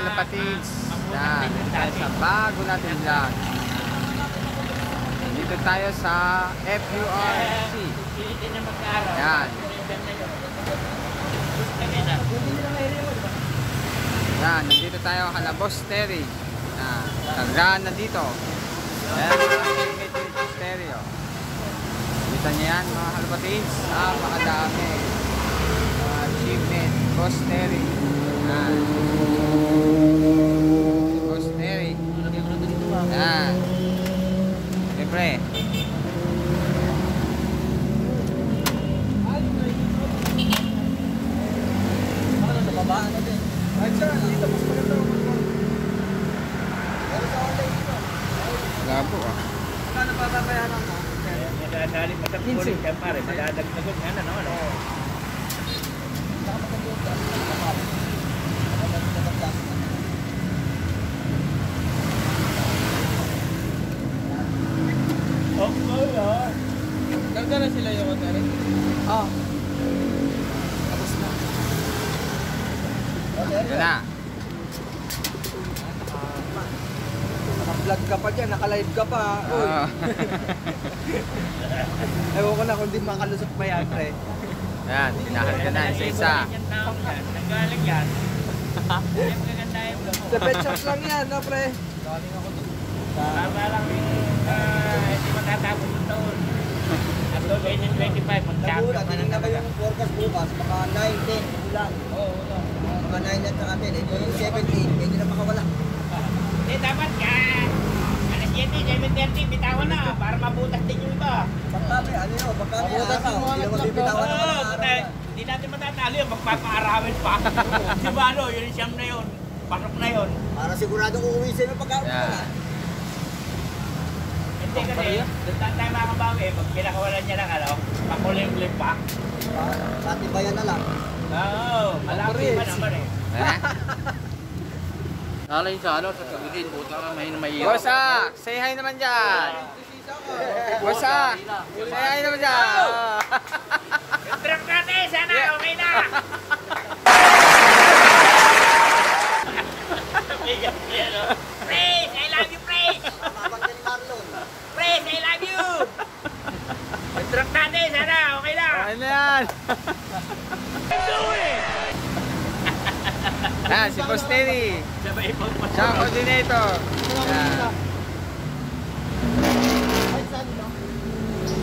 kalapatids. Yan, tayo sa bago natin vlog. Dito tayo sa FURC. Yan. Yan, nandito tayo kala Boss Terry. Yan, tagaan na dito. Yan, mga stereo. Kita niyo yan mga kalapatids. Napakadami. Achievement, Boss Terry. Yan. Boss Terry. Yan. Siyempre. Sa baba natin. Right sir, dito mas maganda. Pero sa online dito. Labo ah. Kano pa babayaran mo? Madadali pa sa pulis yan pare, madadagdagot nga na naman. Ganda na sila yung hotel? Oo. Tapos na. Ito na. Naka-vlog ka pa dyan, naka-live ka pa. Uy. Ewan ko na kung di makalusot pa yan, pre. Yan, pinahalga na isa-isa. Nanggaling yan. Hindi magagandahin mo. Sa pet shop lang yan, no, pre? Galing ako doon. Tama lang yung hindi matatapos yung taon. At 2025, mag-champion ka na talaga. Yung forecast bukas, mga 9, 10, ulan. Oo, mga 9 at saka 10. Ito yung 7, 8, medyo na makawala. Hindi, dapat ka. Alas 7, 7:30, bitawan na para mabutas din yung iba. Pagkami, ano yun? Pagkami araw, hindi naman bibitawan ng mga araw. Hindi natin matatalo yun, magpapaarawin pa. Di ba ano, yun yung siyam na yun. Pasok na yun. Para siguradong uuwi sa'yo pagkami Yeah. na. Hindi kasi, doon tayo makabawi, pag pinakawalan niya lang, pakulim-lim pa. Katibayan na lang. Oo, malaki pa naman eh. Nalay sa ano, sa kagilid, buta ka, may Bossa, say hi naman dyan. Bossa, say hi naman dyan. Yung truck natin, sana okay na. Praise, I love you, Praise. Mabagyan ni Marlon. Praise, I love you. Yung truck natin, sana okay na. Okay na yan. Yan, si Boss Terry. Sabay po. Siya ang coordinator. Yan.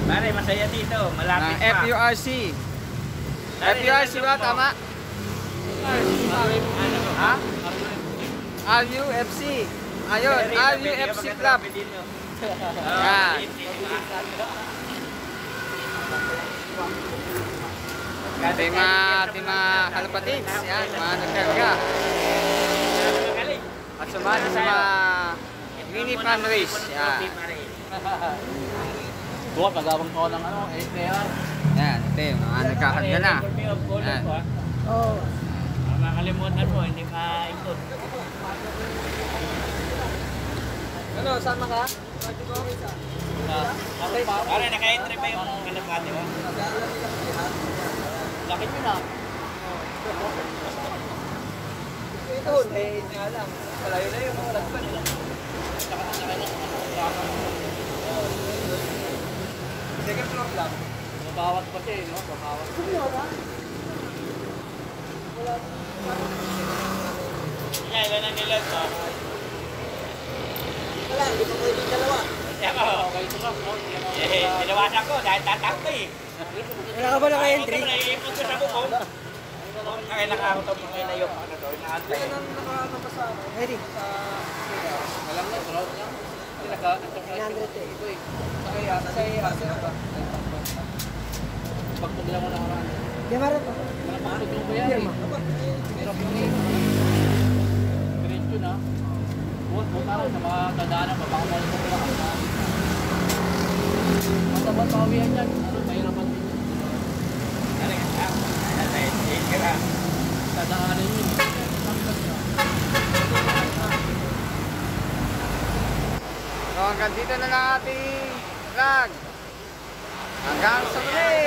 Pare, masaya dito. Malapit Ng pa. FURC. FURC ba? Tama? Ha? RUFC. Ayun, RUFC Club. Yan. Ating mga kalapatids. Yan, mga nagkarga. At sumali sa mga mini fan race. Yan. Buka, pagawang ko ng ano, APR. Yan, ito yung mga nagkakarga na. Yan. Oo. Makalimutan mo, hindi maikot. Ano, sama ka? Pare, naka-entry pa yung kalapati mo. Lakit yun ah. Ito, eh, nga lang. Malayo na yung mga lagpan. Second floor lang. Mabawat pa siya eh, no? Mabawat. Kaya, ilan ang nilag mo? Wala, hindi pa pwede yung dalawa. Kaya ko, Okay, ito lang, no? tinawasan ko dahil tatakbo eh. Wala ka ba naka-entry? Naiipon ko sa bukong. Kaya nakakotong mga inayok. Ano to, inaantay. Ayun ang nakapasama. Ready? Alam na, surround niya. Hindi nagka-surprise. 300 eh. Ito eh. Kaya, sa iyo ba? Pagpagla mo na karaan. Di marat pa. Walang makatutong ko yan eh. Pero kung eh. Diretso na. Buta lang sa mga tadaanan, mabakamal mo ko lang. Matabang pawihan yan. Ano, mahirapan din. Ano nga? Tadaanan yun. So hanggang dito na lang ating vlog. Hanggang sa muli!